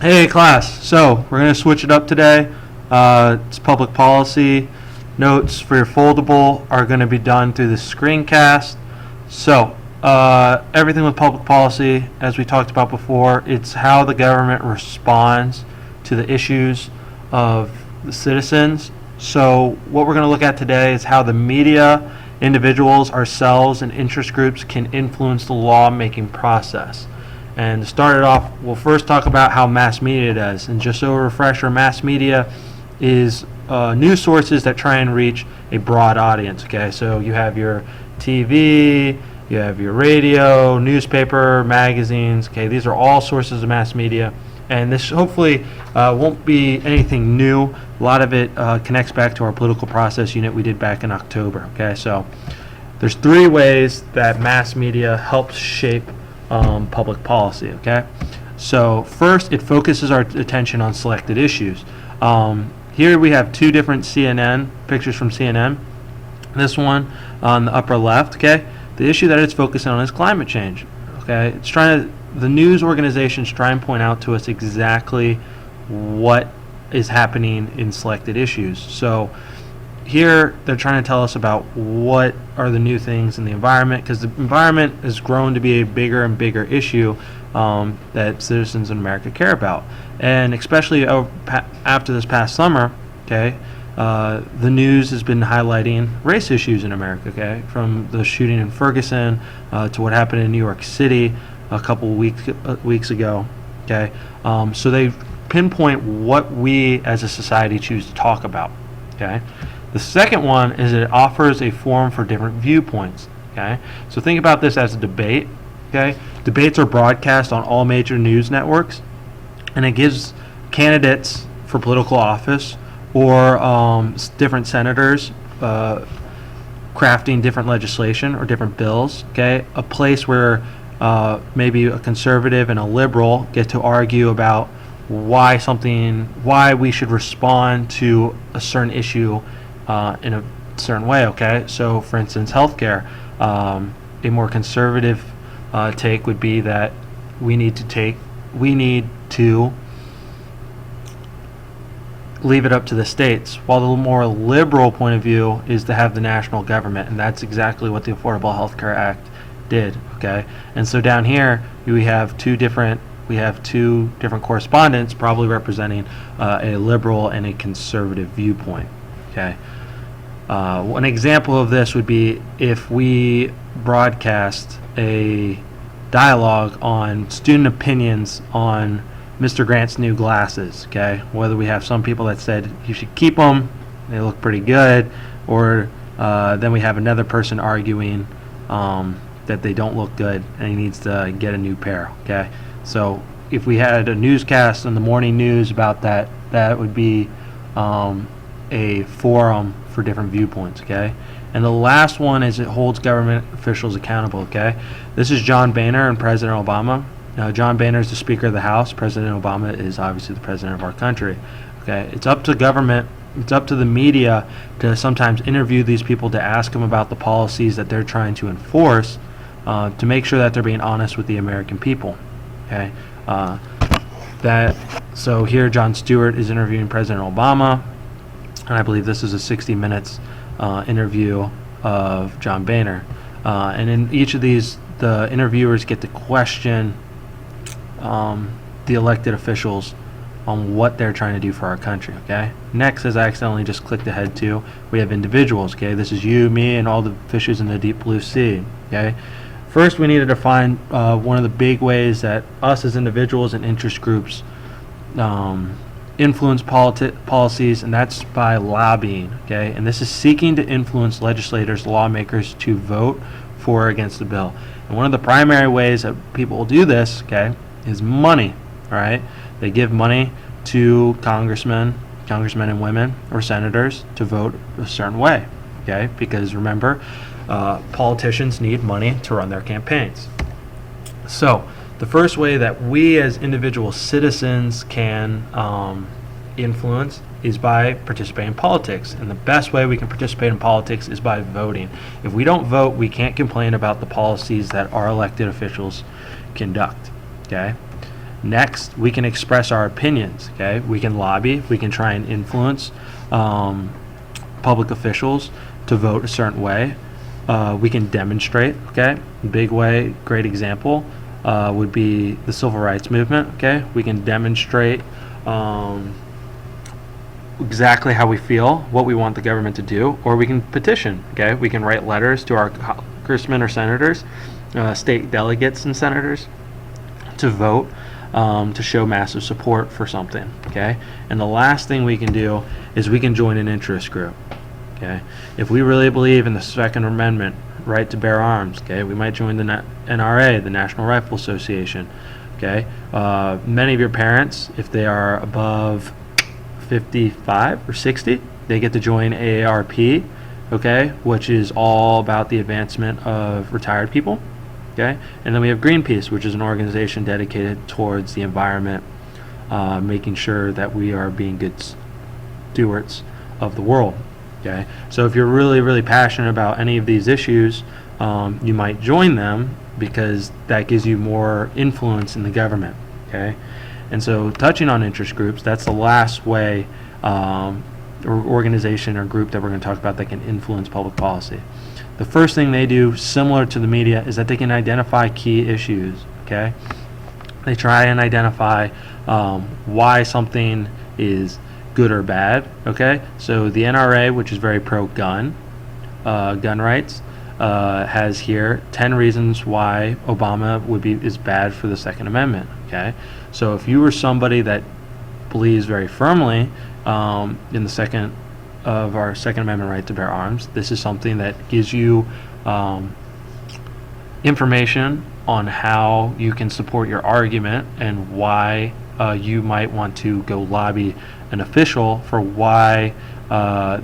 Hey class, so we're going to switch it up today. It's public policy. Notes for your foldable are going to be done through the screencast. So everything with public policy, as we talked about before, it's how the government responds to the issues of the citizens. So what we're going to look at today is how the media, individuals, ourselves, and interest groups can influence the lawmaking process. And to start it off, we'll first talk about how mass media does. And just so a refresher, mass media is news sources that try and reach a broad audience. Okay, so you have your TV, you have your radio, newspaper, magazines. Okay, these are all sources of mass media. And this hopefully won't be anything new. A lot of it connects back to our political process unit we did back in October. Okay, so there's three ways that mass media helps shape public policy. Okay, so first, it focuses our attention on selected issues. Here we have two different CNN pictures from CNN. This one on the upper left. Okay, the issue that it's focusing on is climate change. Okay, it's trying to, the news organizations try and point out to us exactly what is happening in selected issues. So here they're trying to tell us about what are the new things in the environment, because the environment has grown to be a bigger and bigger issue that citizens in America care about. And especially after this past summer, okay, the news has been highlighting race issues in America, okay, from the shooting in Ferguson to what happened in New York City a couple weeks ago, okay. So they pinpoint what we as a society choose to talk about, okay. The second one is it offers a forum for different viewpoints. Okay, so think about this as a debate. Okay, debates are broadcast on all major news networks, and it gives candidates for political office or different senators crafting different legislation or different bills. Okay, a place where maybe a conservative and a liberal get to argue about why we should respond to a certain issue in a certain way. Okay, so for instance, healthcare, a more conservative take would be that we need to leave it up to the states, while the more liberal point of view is to have the national government, and that's exactly what the Affordable Health Care Act did. Okay, and so down here we have two different correspondents probably representing a liberal and a conservative viewpoint. Okay. One example of this would be if we broadcast a dialogue on student opinions on Mr. Grant's new glasses. Okay, whether we have some people that said you should keep them, they look pretty good, or then we have another person arguing that they don't look good and he needs to get a new pair. Okay, so if we had a newscast in the morning news about that, that would be a forum for different viewpoints. Okay, and the last one is it holds government officials accountable. Okay, this is John Boehner and President Obama. John Boehner is the Speaker of the House. President Obama is obviously the president of our country. Okay, it's up to government, it's up to the media to sometimes interview these people to ask them about the policies that they're trying to enforce, to make sure that they're being honest with the American people. Okay, so here Jon Stewart is interviewing President Obama, and I believe this is a 60 Minutes interview of John Boehner. And in each of these, the interviewers get to question the elected officials on what they're trying to do for our country. Okay. Next, as I accidentally just clicked ahead to, we have individuals. Okay, this is you, me, and all the fishes in the deep blue sea. Okay. First, we need to define one of the big ways that us as individuals and interest groups influence policies, and that's by lobbying. Okay, and this is seeking to influence legislators, lawmakers to vote for or against the bill. And one of the primary ways that people will do this, okay, is money. All right, they give money to congressmen and women, or senators to vote a certain way. Okay, because remember, politicians need money to run their campaigns. So the first way that we as individual citizens can influence is by participating in politics. And the best way we can participate in politics is by voting. If we don't vote, we can't complain about the policies that our elected officials conduct. Okay? Next, we can express our opinions, okay? We can lobby, we can try and influence public officials to vote a certain way. We can demonstrate, okay? Big way, great example would be the civil rights movement, okay? We can demonstrate exactly how we feel, what we want the government to do, or we can petition, okay? We can write letters to our congressmen or senators, state delegates and senators to vote to show massive support for something, okay? And the last thing we can do is we can join an interest group, okay? If we really believe in the Second Amendment, right to bear arms, okay, we might join the NRA, the National Rifle Association, okay? Many of your parents, if they are above 55 or 60, they get to join AARP, okay, which is all about the advancement of retired people, okay? And then we have Greenpeace, which is an organization dedicated towards the environment, making sure that we are being good stewards of the world, okay? So if you're really, really passionate about any of these issues, you might join them because that gives you more influence in the government, okay? And so touching on interest groups, that's the last way or organization or group that we're going to talk about that can influence public policy. The first thing they do, similar to the media, is that they can identify key issues, okay? They try and identify why something is good or bad, okay? So the NRA, which is very pro-gun, gun rights, has here 10 reasons why Obama is bad for the Second Amendment, okay? So if you were somebody that believes very firmly in the Second Amendment right to bear arms, this is something that gives you information on how you can support your argument and why you might want to go lobby an official for why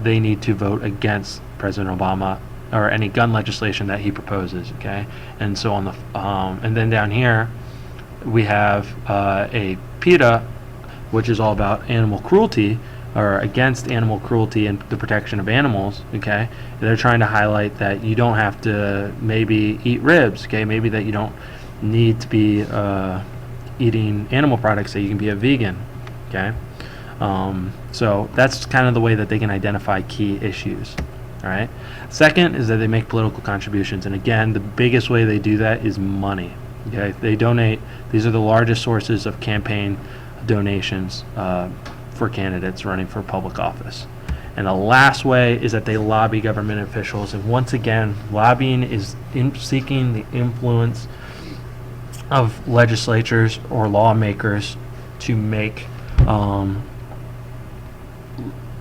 they need to vote against President Obama or any gun legislation that he proposes, okay? And so on the and then down here we have a PETA, which is all about animal cruelty, or against animal cruelty and the protection of animals, okay? They're trying to highlight that you don't have to maybe eat ribs, okay? Maybe that you don't need to be eating animal products, that you can be a vegan, okay? So that's kind of the way that they can identify key issues, all right? Second is that they make political contributions, and again, the biggest way they do that is money, okay? They donate. These are the largest sources of campaign donations for candidates running for public office. And the last way is that they lobby government officials, and once again, lobbying is seeking the influence of legislatures or lawmakers to make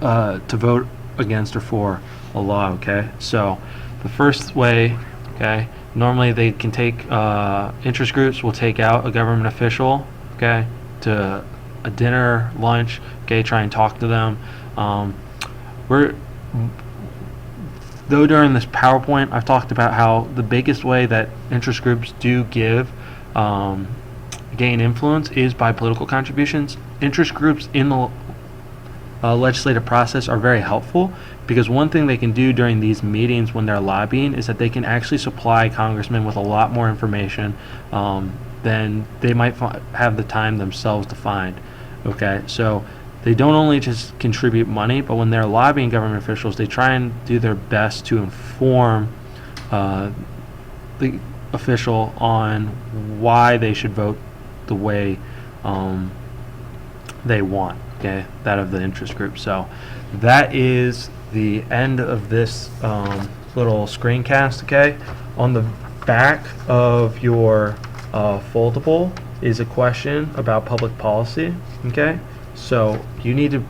to vote against or for a law, okay? So the first way, okay, normally they can take interest groups will take out a government official, okay, to a dinner, lunch, okay, try and talk to them. Though during this PowerPoint I've talked about how the biggest way that interest groups do gain influence is by political contributions. Interest groups in the legislative process are very helpful, because one thing they can do during these meetings when they're lobbying is that they can actually supply congressmen with a lot more information than they might have the time themselves to find, okay? So they don't only just contribute money, but when they're lobbying government officials, they try and do their best to inform the official on why they should vote the way they want, okay, that of the interest group. So that is the end of this little screencast, okay? On the back of your foldable is a question about public policy, okay? So you need to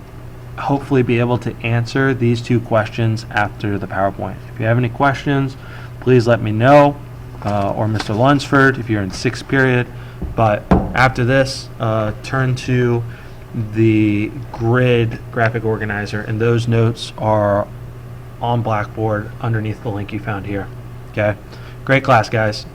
hopefully be able to answer these two questions after the PowerPoint. If you have any questions, please let me know, or Mr. Lunsford if you're in 6th period. But after this, turn to the grid graphic organizer, and those notes are on Blackboard underneath the link you found here. Okay, great class, guys.